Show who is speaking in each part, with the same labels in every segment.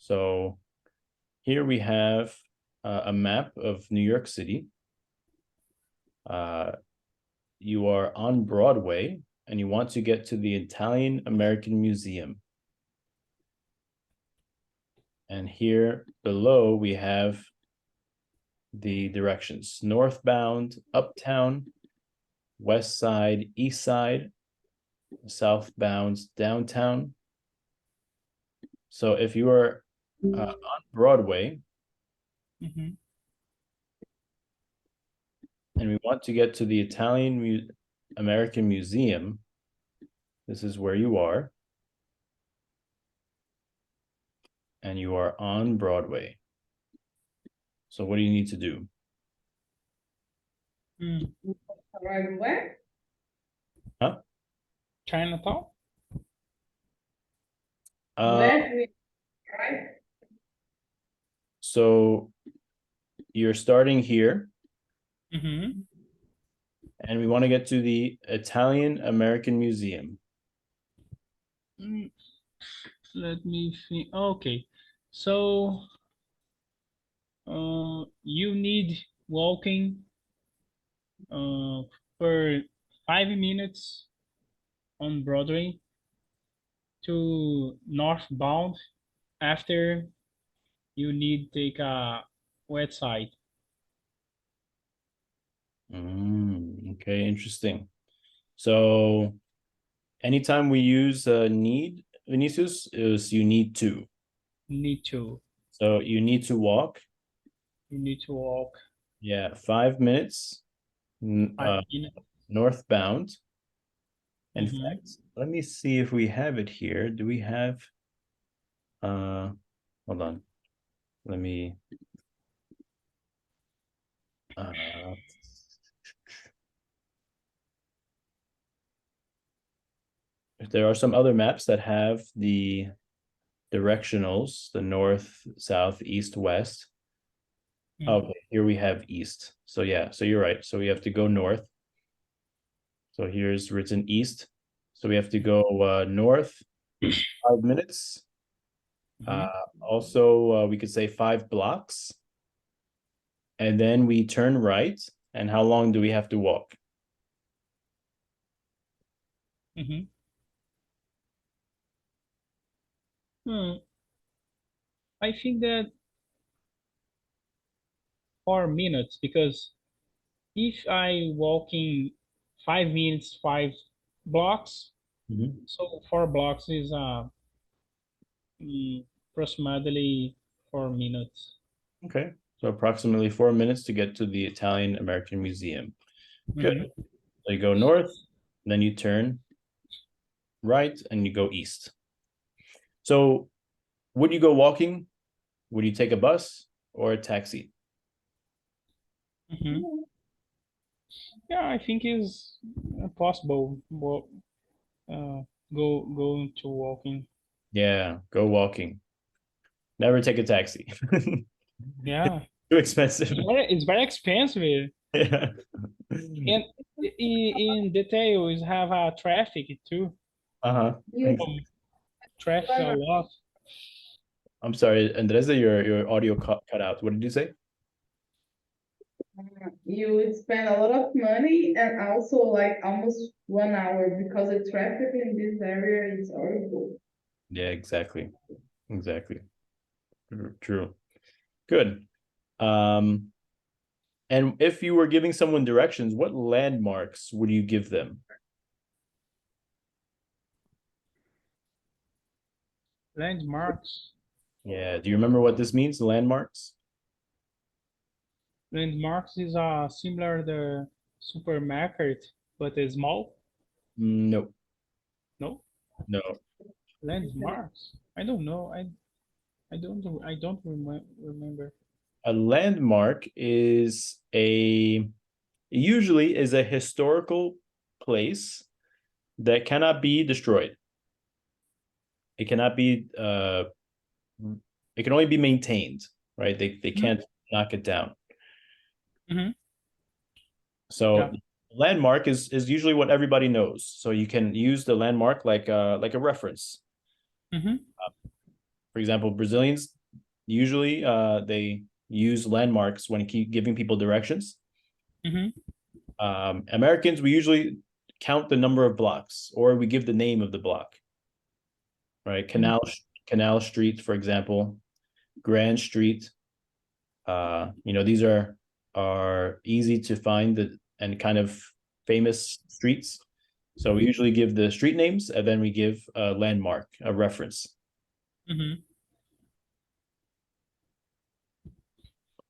Speaker 1: So here we have a map of New York City. You are on Broadway and you want to get to the Italian American Museum. And here below we have the directions: northbound, uptown, west side, east side, southbound, downtown. So if you are on Broadway,
Speaker 2: Mhm.
Speaker 1: and we want to get to the Italian American Museum, this is where you are. And you are on Broadway. So what do you need to do?
Speaker 3: Arrive where?
Speaker 1: Huh?
Speaker 2: Chinatown?
Speaker 3: Where we arrive?
Speaker 1: So you're starting here,
Speaker 2: Mm-hmm.
Speaker 1: and we want to get to the Italian American Museum.
Speaker 2: Let me think. Okay, so you need walking for 5 minutes on Broadway to northbound. After you need take a west side.
Speaker 1: Okay, interesting. So anytime we use need, Vinicius, is you need to.
Speaker 2: Need to.
Speaker 1: So you need to walk.
Speaker 2: You need to walk
Speaker 1: Yeah, 5 minutes
Speaker 2: 5 minutes.
Speaker 1: northbound. In
Speaker 2: Mhm.
Speaker 1: fact, let me see if we have it here. Do we have hold on. Let me there are some other maps that have the directionals, the north, south, east, west. Okay, here we have east. So yeah, so you're right. So we have to go north. So here's written east. So we have to go north 5 minutes. Also, we could say 5 blocks. And then we turn right. And how long do we have to walk?
Speaker 2: Mm-hmm. I think that 4 minutes, because if I walking 5 minutes, 5 blocks, so 4 blocks is approximately 4 minutes.
Speaker 1: Okay, so approximately 4 minutes to get to the Italian American Museum. Good.
Speaker 2: Mhm.
Speaker 1: So you go north, then you turn right, and you go east. So would you go walking? Would you take a bus or a taxi?
Speaker 2: Mhm. Yeah, I think is possible. Well, go into walking.
Speaker 1: Yeah, go walking. Never take a taxi.
Speaker 2: Yeah,
Speaker 1: Too expensive.
Speaker 2: it's very expensive.
Speaker 1: Yeah.
Speaker 2: And in details have a traffic too.
Speaker 1: Uh-huh.
Speaker 3: You,
Speaker 2: Traffic a lot.
Speaker 1: I'm sorry, Andresa, your audio cut out. What did you say?
Speaker 3: you spend a lot of money and also like almost 1 hour because the traffic in this area is horrible.
Speaker 1: Yeah, exactly. Exactly. True. Good. Um, and if you were giving someone directions, what landmarks would you give them?
Speaker 2: Landmarks.
Speaker 1: Yeah. Do you remember what this means? Landmarks?
Speaker 2: Landmarks is similar the supermarket, but is small.
Speaker 1: No,
Speaker 2: No,
Speaker 1: no.
Speaker 2: landmarks. I don't know. I don't remember.
Speaker 1: A landmark is usually is a historical place that cannot be destroyed. It cannot be it can only be maintained, right? They can't knock it down.
Speaker 2: Mm-hmm.
Speaker 1: So
Speaker 2: Yeah.
Speaker 1: landmark is usually what everybody knows. So you can use the landmark like a reference.
Speaker 2: Mm-hmm.
Speaker 1: For example, Brazilians usually they use landmarks when giving people directions. Americans, we usually count the number of blocks, or we give the name of the block. Right? Canal Street, for example, Grand Street. These are easy to find and kind of famous streets. So we usually give the street names, and then we give a landmark, a reference.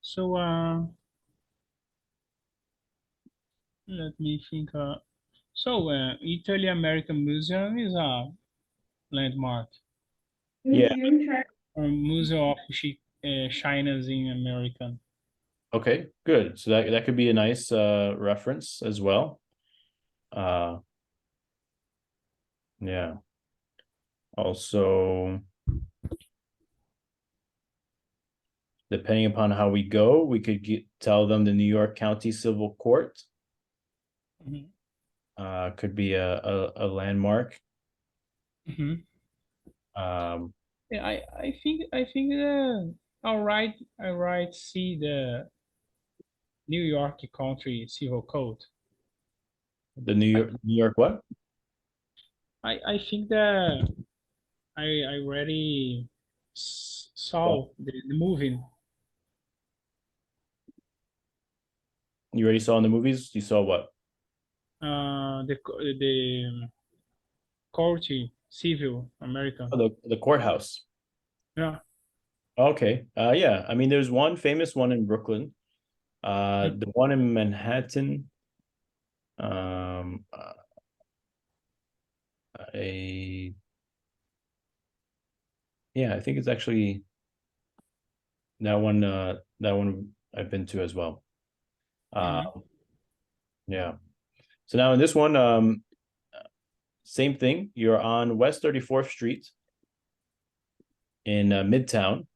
Speaker 2: So let me think. Italy American Museum is a landmark.
Speaker 1: Yeah.
Speaker 2: Or Museum of China's in American.
Speaker 1: Okay, good. So that could be a nice reference as well. Yeah. Also, depending upon how we go, we could tell them the New York County Civil Court. Could be a landmark.
Speaker 2: Yeah, I think I'll write see the New York County Civil Code.
Speaker 1: The New York what?
Speaker 2: I think that I already saw the movie.
Speaker 1: You already saw in the movies? You saw what?
Speaker 2: The court civil American.
Speaker 1: Oh, the courthouse.
Speaker 2: Yeah.
Speaker 1: Okay. Yeah. I mean, there's one famous one in Brooklyn. The one in Manhattan. Yeah, I think it's actually that one. That one I've been to as well. Yeah. So now in this one, same thing. You're on West 34th Street in Midtown,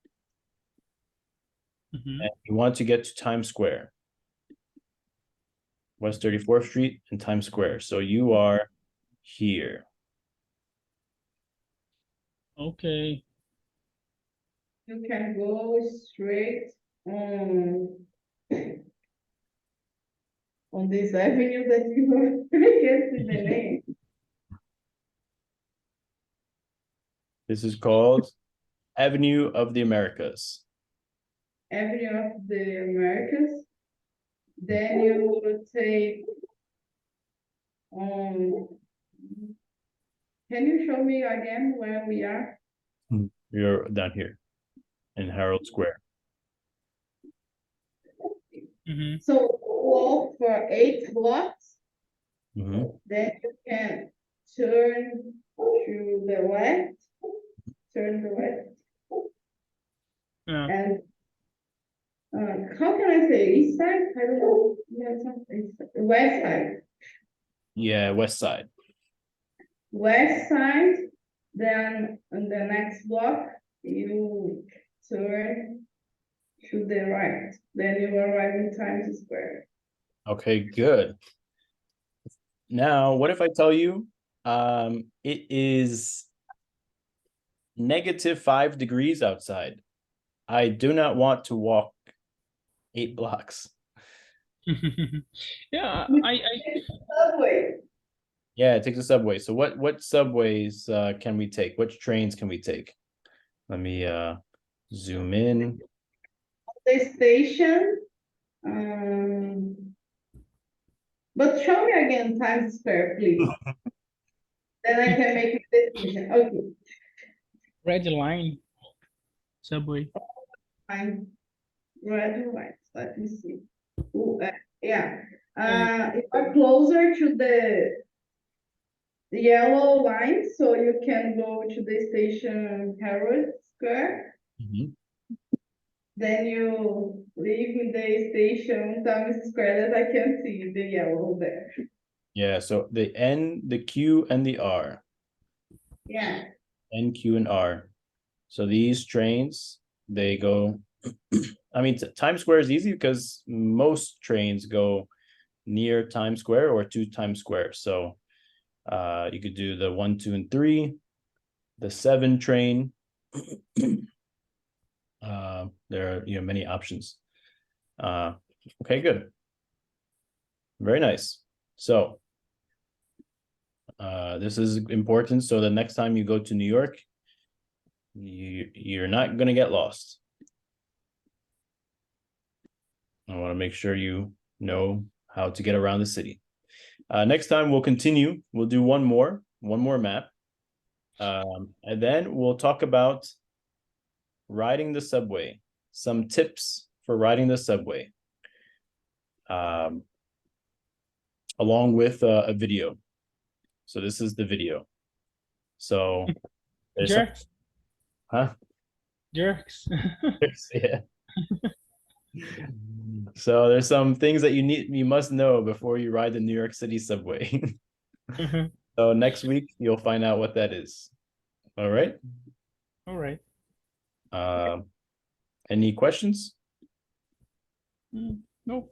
Speaker 1: and you want to get to Times Square. West 34th Street and Times Square. So you are here.
Speaker 2: Okay.
Speaker 3: You can go straight on this avenue that you can't see the name.
Speaker 1: This is called Avenue of the Americas.
Speaker 3: Avenue of the Americas. Then you will take can you show me again where we are?
Speaker 1: You're down here in Herald Square.
Speaker 3: So walk for 8 blocks. Then you can turn to the left. Turn the left.
Speaker 2: Yeah.
Speaker 3: And how can I say east side? I don't know. West side.
Speaker 1: Yeah, west side.
Speaker 3: West side. Then on the next block, you turn to the right. Then you arrive in Times Square.
Speaker 1: Okay, good. Now, what if I tell you it is -5 degrees outside? I do not want to walk 8 blocks.
Speaker 2: Yeah,
Speaker 3: Subway.
Speaker 1: Yeah, take the subway. So what subways can we take? Which trains can we take? Let me zoom in.
Speaker 3: The station. But show me again Times Square, please. Then I can make a decision. Okay.
Speaker 2: Red Line subway.
Speaker 3: Fine. Red line. Let me see. Yeah. If I'm closer to the yellow line, so you can go to the station Herald Square. Then you leave in the station Times Square that I can see the yellow there.
Speaker 1: Yeah, so the N, the Q, and the R.
Speaker 3: Yeah.
Speaker 1: N, Q, and R. So these trains, they go, I mean, Times Square is easy because most trains go near Times Square or to Times Square. So you could do the 1, 2, and 3, the 7 train, There are many options. Okay, good. Very nice. So this is important. So the next time you go to New York, you're not going to get lost. I want to make sure you know how to get around the city. Next time we'll continue. We'll do one more map. And then we'll talk about riding the subway. Some tips for riding the subway. Along with a video. So this is the video. So there's
Speaker 2: Jerks.
Speaker 1: Huh?
Speaker 2: Jerks.
Speaker 1: Yeah. So there's some things that you must know before you ride the New York City subway. So next week you'll find out what that is. All right.
Speaker 2: All right.
Speaker 1: Any questions?
Speaker 2: No.